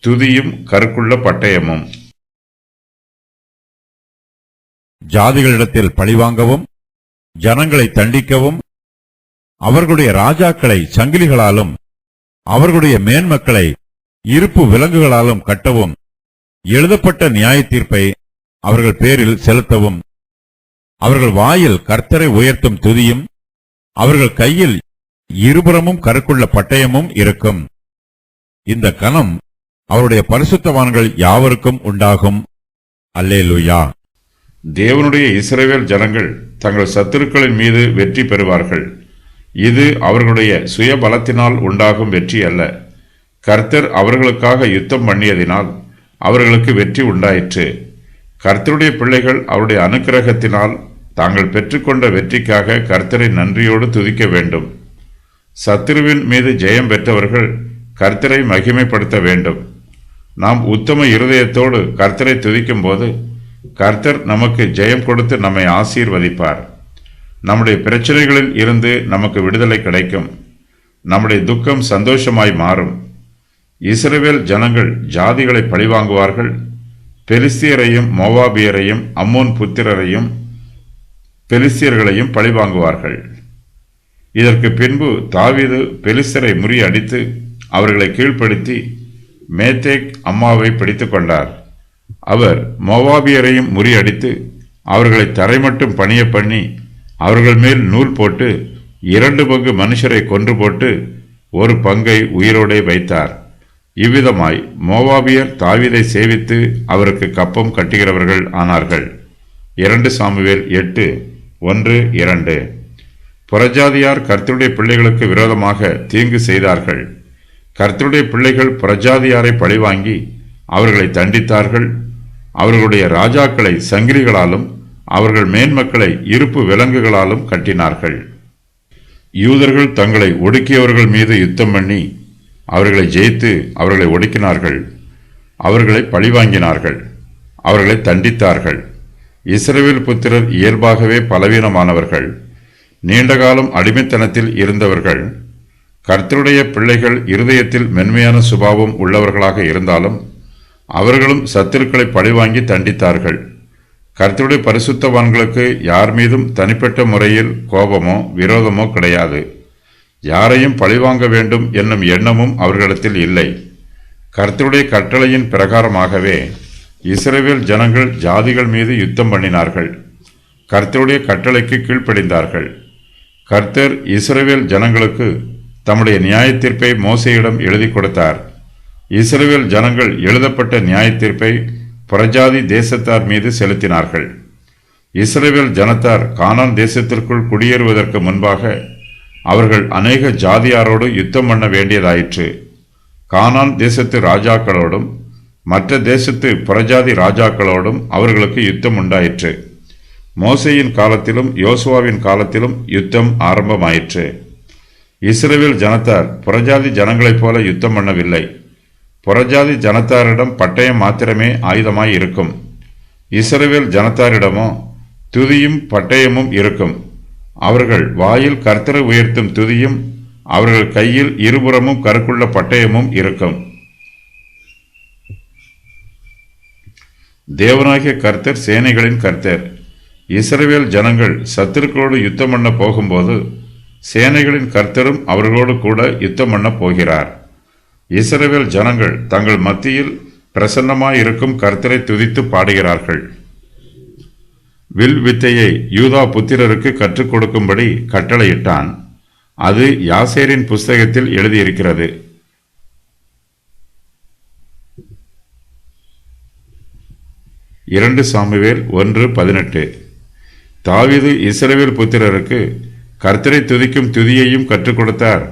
துதியும் கருக்குள்ள பட்டயமும். ஜாதிகளிடத்தில் பழிவாங்கவும், ஜனங்களை தண்டிக்கவும், அவர்களுடைய ராஜாக்களை சங்கிலிகளாலும் அவர்களுடைய மேன்மக்களை இருப்பு விலங்குகளாலும் கட்டவும், எழுதப்பட்ட நியாய தீர்ப்பை அவர்கள் பேரில் செலுத்தவும், அவர்கள் வாயில் கர்த்தரை உயர்த்தும் துதியும் அவர்கள் கையில் இருபுறமும் கருக்குள்ள பட்டயமும் இருக்கும். இந்த கனம் அவருடைய பரிசுத்தவான்கள் யாவருக்கும் உண்டாகும். அல்லேலூயா. தேவனுடைய இஸ்ரவேல் ஜனங்கள் தங்கள் சத்துருக்களின் மீது வெற்றி பெறுவார்கள். இது அவர்களுடைய சுய பலத்தினால் உண்டாகும் வெற்றி அல்ல. கர்த்தர் அவர்களுக்காக யுத்தம் பண்ணியதினால் அவர்களுக்கு வெற்றி உண்டாயிற்று. கர்த்தருடைய பிள்ளைகள் அவருடைய அனுக்கிரகத்தினால் தாங்கள் பெற்றுக்கொண்ட வெற்றிக்காக கர்த்தரை நன்றியோடு துதிக்க வேண்டும். சத்துருவின் மீது ஜெயம் பெற்றவர்கள் கர்த்தரை மகிமைப்படுத்த வேண்டும். நாம் உத்தம இருதயத்தோடு கர்த்தரை துதிக்கும் போது கர்த்தர் நமக்கு ஜெயம் கொடுத்து நம்மை ஆசீர்வதிப்பார். நம்முடைய பிரச்சனைகளில் இருந்து நமக்கு விடுதலை கிடைக்கும். நம்முடைய துக்கம் சந்தோஷமாய் மாறும். இஸ்ரவேல் ஜனங்கள் ஜாதிகளை பழிவாங்குவார்கள். பெலிஸ்தியரையும் மோவாபியரையும் அம்மோன் புத்திரரையும் பெலிஸ்தியர்களையும் பழிவாங்குவார்கள். இதற்கு பின்பு தாவீது பெலிஸ்தரை முறியடித்து அவர்களை கீழ்ப்படுத்தி மேத்தேக் அம்மாவை பிடித்துக் கொண்டார். அவர் மோவாபியரையும் முறியடித்து அவர்களை தரைமட்டும் பணிய பண்ணி அவர்கள் மேல் நூல் போட்டு 2 பங்கு மனுஷரை கொன்று போட்டு 1 பங்கை உயிரோடே வைத்தார். இவ்விதமாய் மோவாபியர் தாவீதை சேவித்து அவருக்கு கப்பம் கட்டுகிறவர்கள் ஆனார்கள். 2 சாமுவேல் 8:1-2. புறஜாதியார் கர்த்தருடைய பிள்ளைகளுக்கு விரோதமாக தீங்கு செய்தார்கள். கர்த்தருடைய பிள்ளைகள் புறஜாதியாரை பழிவாங்கி அவர்களை தண்டித்தார்கள். அவர்களுடைய ராஜாக்களை சங்கிலிகளாலும் அவர்கள் மேன்மக்களை இருப்பு விலங்குகளாலும் கட்டினார்கள். யூதர்கள் தங்களை ஒடுக்கியவர்கள் மீது யுத்தம் பண்ணி அவர்களை ஜெயித்து அவர்களை ஒடுக்கினார்கள். அவர்களை பழிவாங்கினார்கள். அவர்களை தண்டித்தார்கள். இஸ்ரவேல் புத்திரர் இயல்பாகவே பலவீனமானவர்கள், நீண்டகாலம் அடிமைத்தனத்தில் இருந்தவர்கள். கர்த்தருடைய பிள்ளைகள் இருதயத்தில் மென்மையான சுபாவம் உள்ளவர்களாக இருந்தாலும் அவர்களும் சத்துருக்களை பழிவாங்கி தண்டித்தார்கள். கர்த்தருடைய பரிசுத்தவான்களுக்கு யார் மீதும் தனிப்பட்ட முறையில் கோபமோ விரோதமோ கிடையாது. யாரையும் பழிவாங்க வேண்டும் என்னும் எண்ணமும் அவர்களிடத்தில் இல்லை. கர்த்தருடைய கட்டளையின் பிரகாரமாகவே இஸ்ரவேல் ஜனங்கள் ஜாதிகள் மீது யுத்தம் பண்ணினார்கள். கர்த்தருடைய கட்டளைக்கு கீழ்ப்படிந்தார்கள். கர்த்தர் இஸ்ரவேல் ஜனங்களுக்கு தம்முடைய நியாய தீர்ப்பை மோசேயிடம் எழுதி கொடுத்தார். இஸ்ரவேல் ஜனங்கள் எழுதப்பட்ட நியாய தீர்ப்பை புறஜாதி தேசத்தார் மீது செலுத்தினார்கள். இஸ்ரவேல் ஜனத்தார் கானான் தேசத்திற்குள் குடியேறுவதற்கு முன்பாக அவர்கள் அநேக ஜாதியாரோடு யுத்தம் பண்ண வேண்டியதாயிற்று. கானான் தேசத்து ராஜாக்களோடும் மற்ற தேசத்து புறஜாதி ராஜாக்களோடும் அவர்களுக்கு யுத்தம் உண்டாயிற்று. மோசேயின் காலத்திலும் யோசுவாவின் காலத்திலும் யுத்தம் ஆரம்பமாயிற்று. இஸ்ரவேல் ஜனத்தார் புறஜாதி ஜனங்களைப் போல யுத்தம் பண்ணவில்லை. புறஜாதி ஜனத்தாரிடம் பட்டயம் மாத்திரமே ஆயுதமாய் இருக்கும். இஸ்ரவேல் ஜனத்தாரிடமோ துதியும் பட்டயமும் இருக்கும். அவர்கள் வாயில் கர்த்தரை உயர்த்தும் துதியும் அவர்கள் கையில் இருபுறமும் கருக்குள்ள பட்டயமும் இருக்கும். தேவனாகிய கர்த்தர் சேனைகளின் கர்த்தர். இஸ்ரவேல் ஜனங்கள் சத்துருக்களோடு யுத்தம் பண்ண போகும்போது சேனைகளின் கர்த்தரும் அவர்களோடு கூட யுத்தம் பண்ண போகிறார். இஸ்ரவேல் ஜனங்கள் தங்கள் மத்தியில் பிரசன்னமாயிருக்கும் கர்த்தரை துதித்து பாடுகிறார்கள். வில் வித்தையை யூதா புத்திரருக்கு கற்றுக் கொடுக்கும்படி கட்டளையிட்டான். அது யாசேரின் புஸ்தகத்தில் எழுதியிருக்கிறது. இரண்டு சாமுவேல் 1:18. தாவீது இஸ்ரவேல் புத்திரருக்கு கர்த்தரை துதிக்கும் துதியையும் கற்றுக் கொடுத்தார்.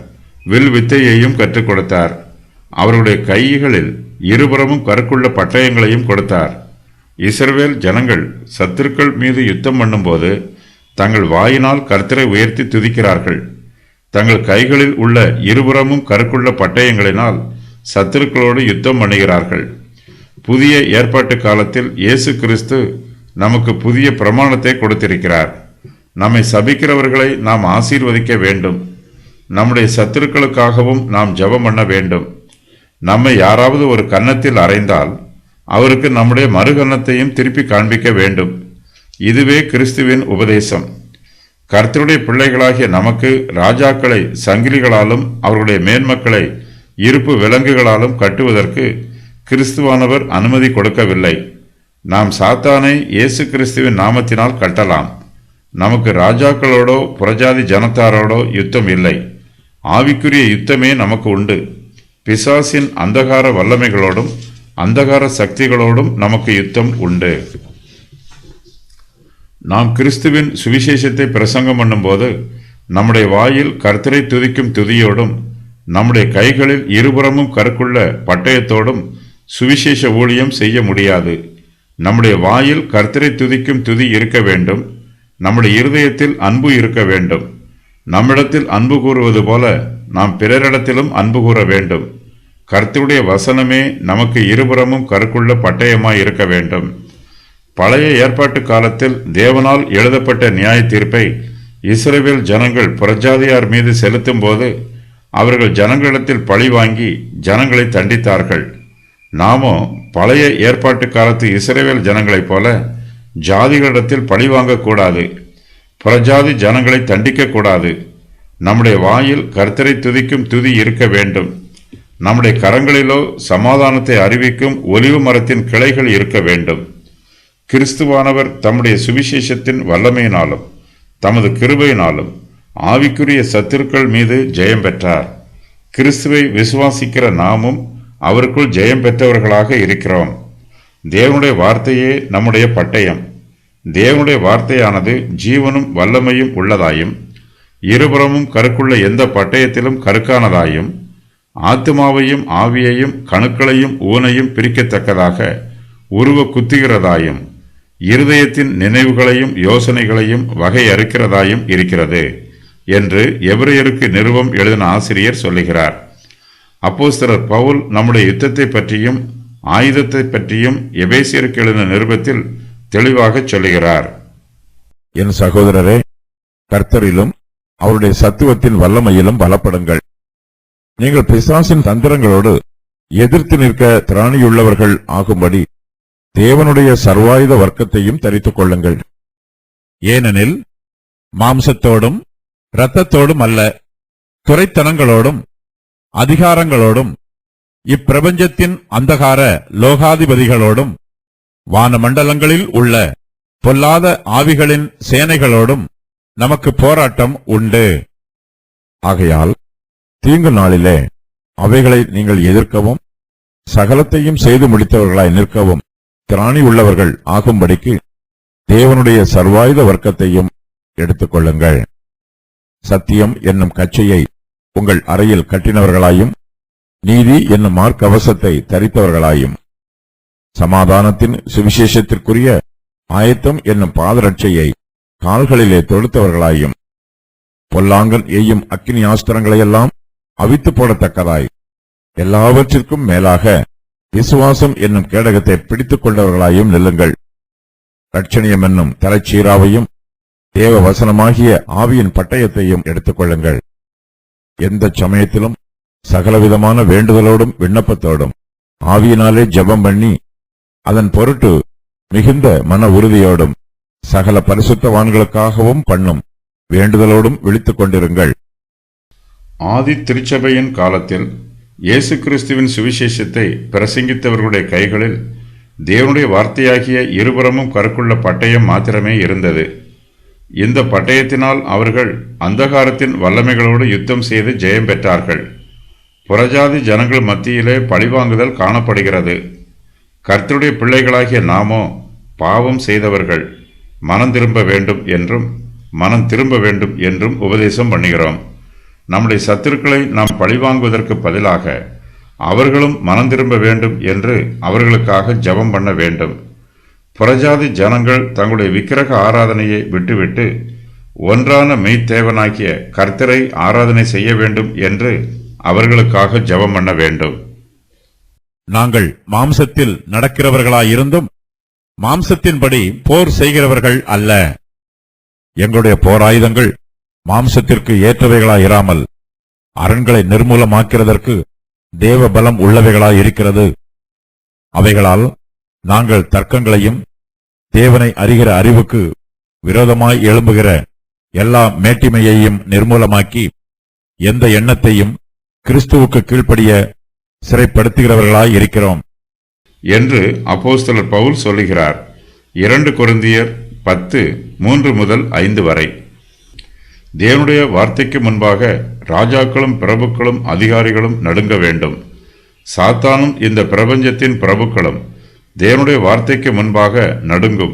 வில் வித்தையையும் கற்றுக் கொடுத்தார். அவருடைய கைகளில் இருபுறமும் கருக்குள்ள பட்டயங்களையும் கொடுத்தார். இஸ்ரவேல் ஜனங்கள் சத்துருக்கள் மீது யுத்தம் பண்ணும்போது தங்கள் வாயினால் கர்த்தரை உயர்த்தி துதிக்கிறார்கள். தங்கள் கைகளில் உள்ள இருபுறமும் கருக்குள்ள பட்டயங்களினால் சத்துருக்களோடு யுத்தம் பண்ணுகிறார்கள். புதிய ஏற்பாட்டு காலத்தில் இயேசு கிறிஸ்து நமக்கு புதிய பிரமாணத்தை கொடுத்திருக்கிறார். நம்மை சபிக்கிறவர்களை நாம் ஆசீர்வதிக்க வேண்டும். நம்முடைய சத்துருக்களுக்காகவும் நாம் ஜெபம் பண்ண வேண்டும். நம்மை யாராவது ஒரு கன்னத்தில் அறைந்தால் அவருக்கு நம்முடைய மறுகன்னத்தையும் திருப்பி காண்பிக்க வேண்டும். இதுவே கிறிஸ்துவின் உபதேசம். கர்த்தருடைய பிள்ளைகளாகிய நமக்கு ராஜாக்களை சங்கிலிகளாலும் அவர்களுடைய மேன்மக்களை இருப்பு விலங்குகளாலும் கட்டுவதற்கு கிறிஸ்துவானவர் அனுமதி கொடுக்கவில்லை. நாம் சாத்தானை இயேசு கிறிஸ்துவின் நாமத்தினால் கட்டலாம். நமக்கு ராஜாக்களோடோ புறஜாதி ஜனத்தாரோடோ யுத்தம் இல்லை. ஆவிக்குரிய யுத்தமே நமக்கு உண்டு. பிசாசின் அந்தகார வல்லமைகளோடும் அந்தகார சக்திகளோடும் நமக்கு யுத்தம் உண்டு. நாம் கிறிஸ்துவின் சுவிசேஷத்தை பிரசங்கம் பண்ணும்போது நம்முடைய வாயில் கர்த்தரை துதிக்கும் துதியோடும் நம்முடைய கைகளில் இருபுறமும் கருக்குள்ள பட்டயத்தோடும் சுவிசேஷ ஊழியம் செய்ய முடியாது. நம்முடைய வாயில் கர்த்தரை துதிக்கும் துதி இருக்க வேண்டும். நம்முடைய இருதயத்தில் அன்பு இருக்க வேண்டும். நம்மிடத்தில் அன்பு கூறுவது போல நாம் பிறரிடத்திலும் அன்பு கூற வேண்டும். கர்த்தருடைய வசனமே நமக்கு இருபுறமும் கருக்குள்ள பட்டயமாய் இருக்க வேண்டும். பழைய ஏற்பாட்டு காலத்தில் தேவனால் எழுதப்பட்ட நியாய தீர்ப்பை இஸ்ரவேல் ஜனங்கள் புறஜாதியார் மீது செலுத்தும் போது அவர்கள் ஜனங்களிடத்தில் பழி வாங்கி ஜனங்களை தண்டித்தார்கள். நாமோ பழைய ஏற்பாட்டு காலத்து இஸ்ரவேல் ஜனங்களைப் போல ஜாதிகளிடத்தில் பழி வாங்கக்கூடாது. புறஜாதி ஜனங்களை தண்டிக்கக்கூடாது. நம்முடைய வாயில் கர்த்தரை துதிக்கும் துதி இருக்க வேண்டும். நம்முடைய கரங்களிலோ சமாதானத்தை அறிவிக்கும் ஒலிவு மரத்தின் கிளைகள் இருக்க வேண்டும். கிறிஸ்துவானவர் தம்முடைய சுவிசேஷத்தின் வல்லமையினாலும் தமது கிருபையினாலும் ஆவிக்குரிய சத்துருக்கள் மீது ஜெயம் பெற்றார். கிறிஸ்துவை விசுவாசிக்கிற நாமும் அவருக்குள் ஜெயம் பெற்றவர்களாக இருக்கிறோம். தேவனுடைய வார்த்தையே நம்முடைய பட்டயம். தேவனுடைய வார்த்தையானது ஜீவனும் வல்லமையும் உள்ளதாயும் இருபுறமும் கருக்குள்ள எந்த பட்டயத்திலும் கருக்கானதாயும் ஆத்துமாவையும் ஆவியையும் கணுக்களையும் ஊனையும் பிரிக்கத்தக்கதாக உருவ குத்துகிறதாயும் இருதயத்தின் நினைவுகளையும் யோசனைகளையும் வகை அறுக்கிறதாயும் இருக்கிறது என்று எபிரெயருக்கு நிருபம் எழுதின ஆசிரியர் சொல்லுகிறார். அப்போஸ்தலர் பவுல் நம்முடைய யுத்தத்தை பற்றியும் ஆயுதத்தை பற்றியும் எபேசியருக்கு எழுதின நிருபத்தில் தெளிவாக சொல்லுகிறார். என் சகோதரரே, கர்த்தரிலும் அவருடைய சத்துவத்தின் வல்லமையிலும் பலப்படுங்கள். நீங்கள் பிசாசின் தந்திரங்களோடு எதிர்த்து நிற்க திராணியுள்ளவர்கள் ஆகும்படி தேவனுடைய சர்வாயுத வர்க்கத்தையும் தரித்துக் கொள்ளுங்கள். ஏனெனில் மாம்சத்தோடும் இரத்தத்தோடும் அல்ல, துரைத்தனங்களோடும் அதிகாரங்களோடும் இப்பிரபஞ்சத்தின் அந்தகார லோகாதிபதிகளோடும் வானமண்டலங்களில் உள்ள பொல்லாத ஆவிகளின் சேனைகளோடும் நமக்கு போராட்டம் உண்டு. ஆகையால் தீங்கு நாளிலே அவைகளை நீங்கள் எதிர்க்கவும் சகலத்தையும் செய்து முடித்தவர்களாய் நிற்கவும் திராணி உள்ளவர்கள் ஆகும்படிக்கு தேவனுடைய சர்வாயுத வர்க்கத்தையும் எடுத்துக்கொள்ளுங்கள். சத்தியம் என்னும் கச்சையை உங்கள் அறையில் கட்டினவர்களாயும் நீதி என்னும் மார்க்கவசத்தை தரித்தவர்களாயும் சமாதானத்தின் சுவிசேஷத்திற்குரிய ஆயத்தம் என்னும் பாதரட்சையை கால்களிலே தொடுத்தவர்களாயும் பொல்லாங்கன் எய்யும் அக்கினி ஆஸ்திரங்களையெல்லாம் அவித்து போடத்தக்கதாய் எல்லாவற்றிற்கும் மேலாக விசுவாசம் என்னும் கேடகத்தை பிடித்துக் கொண்டவர்களாயும் நில்லுங்கள். ரட்சணியம் என்னும் தலைச்சீராவையும் தேவ வசனமாகிய ஆவியின் பட்டயத்தையும் எடுத்துக்கொள்ளுங்கள். எந்த சமயத்திலும் சகலவிதமான வேண்டுதலோடும் விண்ணப்பத்தோடும் ஆவியினாலே ஜெபம் பண்ணி அதன் பொருட்டு மிகுந்த மன உறுதியோடும் சகல பரிசுத்தவான்களுக்காகவும் பண்ணும் வேண்டுதலோடும் விழித்துக் கொண்டிருங்கள். ஆதி திருச்சபையின் காலத்தில் இயேசு கிறிஸ்துவின் சுவிசேஷத்தை பிரசங்கித்தவர்களுடைய கைகளில் தேவனுடைய வார்த்தையாகிய இருபுறமும் கருக்குள்ள பட்டயம் மாத்திரமே இருந்தது. இந்த பட்டயத்தினால் அவர்கள் அந்தகாரத்தின் வல்லமைகளோடு யுத்தம் செய்து ஜெயம் பெற்றார்கள். புறஜாதி ஜனங்கள் மத்தியிலே பழிவாங்குதல் காணப்படுகிறது. கர்த்தருடைய பிள்ளைகளாகிய நாமோ பாவம் செய்தவர்கள், மனம் திரும்ப வேண்டும் என்றும் உபதேசம் பண்ணுகிறோம். நம்முடைய சத்துருக்களை நாம் பழிவாங்குவதற்கு பதிலாக அவர்களும் மனம் திரும்ப வேண்டும் என்று அவர்களுக்காக ஜெபம் பண்ண வேண்டும். புறஜாதி ஜனங்கள் தங்களுடைய விக்கிரக ஆராதனையை விட்டுவிட்டு ஒன்றான மெய்த்தேவனாகிய கர்த்தரை ஆராதனை செய்ய வேண்டும் என்று அவர்களுக்காக ஜெபம் பண்ண வேண்டும். நாங்கள் மாம்சத்தில் நடக்கிறவர்களாயிருந்தும் மாம்சத்தின்படி போர் செய்கிறவர்கள் அல்ல. எங்களுடைய போராயுதங்கள் மாம்சத்திற்கு ஏற்றவைகளாயிராமல் அரண்களை நிர்மூலமாக்கிறதற்கு தேவ பலம் உள்ளவைகளாயிருக்கிறது. அவைகளால் நாங்கள் தர்க்கங்களையும் தேவனை அறிகிற அறிவுக்கு விரோதமாய் எழும்புகிற எல்லா மேட்டிமையையும் நிர்மூலமாக்கி எந்த எண்ணத்தையும் கிறிஸ்துவுக்கு கீழ்ப்படிய சிறைப்படுத்துகிறவர்களாய் இருக்கிறோம் என்று அப்போஸ்தலர் பவுல் சொல்லுகிறார். 2 கொரிந்தியர் 10:3-5 வரை. தேவனுடைய வார்த்தைக்கு முன்பாக ராஜாக்களும் பிரபுக்களும் அதிகாரிகளும் நடுங்க வேண்டும். சாத்தானும் இந்த பிரபஞ்சத்தின் பிரபுக்களும் தேவனுடைய வார்த்தைக்கு முன்பாக நடுங்கும்.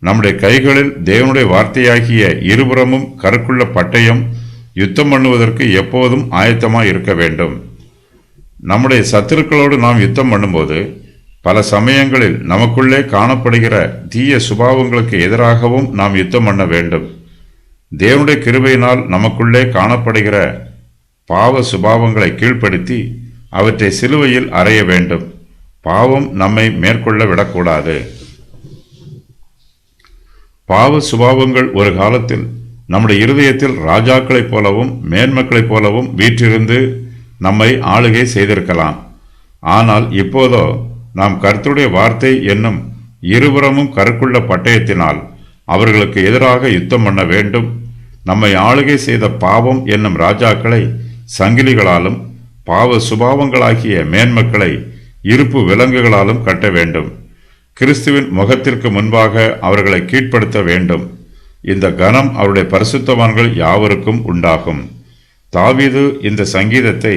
நம்முடைய கைகளில் தேவனுடைய வார்த்தையாகிய இருபுறமும் கருக்குள்ள பட்டயம் யுத்தம் பண்ணுவதற்கு எப்போதும் ஆயத்தமாய் இருக்க வேண்டும். நம்முடைய சத்துருக்களோடு நாம் யுத்தம் பண்ணும்போது பல சமயங்களில் நமக்குள்ளே காணப்படுகிற தீய சுபாவங்களுக்கு எதிராகவும் நாம் யுத்தம் பண்ண வேண்டும். தேவனுடைய கிருபையினால் நமக்குள்ளே காணப்படுகிற பாவ சுபாவங்களை கீழ்ப்படுத்தி அவற்றை சிலுவையில் அறைய வேண்டும். பாவம் நம்மை மேற்கொள்ள விடக்கூடாது. பாவ சுபாவங்கள் ஒரு காலத்தில் நம்முடைய இருதயத்தில் ராஜாக்களைப் போலவும் மேன்மக்களைப் போலவும் வீற்றிருந்து நம்மை ஆளுகை செய்திருக்கலாம். ஆனால் இப்போதோ நாம் கர்த்தருடைய வார்த்தை என்னும் இருபுறமும் கருக்குள்ள பட்டயத்தினால் அவர்களுக்கு எதிராக யுத்தம் பண்ண வேண்டும். நம்மை ஆளுகை செய்த பாவம் என்னும் ராஜாக்களை சங்கிலிகளாலும் பாவ சுபாவங்களாகிய மேன்மக்களை இருப்பு விலங்குகளாலும் கட்ட வேண்டும். கிறிஸ்துவின் முகத்திற்கு முன்பாக அவர்களை கீழ்ப்படுத்த வேண்டும். இந்த கனம் அவருடைய பரிசுத்தவான்கள் யாவருக்கும் உண்டாகும். தாவீது இந்த சங்கீதத்தை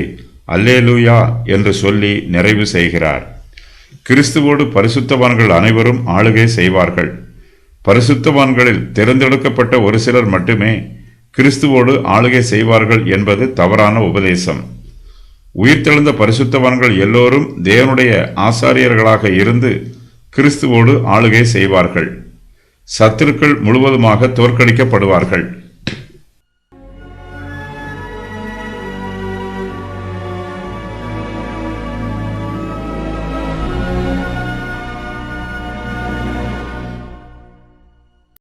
அல்லேலூயா என்று சொல்லி நிறைவு செய்கிறார். கிறிஸ்துவோடு பரிசுத்தவான்கள் அனைவரும் ஆளுகை செய்வார்கள். பரிசுத்தவான்களில் தேர்ந்தெடுக்கப்பட்ட ஒரு சிலர் மட்டுமே கிறிஸ்துவோடு ஆளுகை செய்வார்கள் என்பது தவறான உபதேசம். உயிர்த்தெழுந்த பரிசுத்தவான்கள் எல்லோரும் தேவனுடைய ஆசாரியர்களாக இருந்து கிறிஸ்துவோடு ஆளுகை செய்வார்கள். சத்துருக்கள் முழுவதுமாக தோற்கடிக்கப்படுவார்கள்.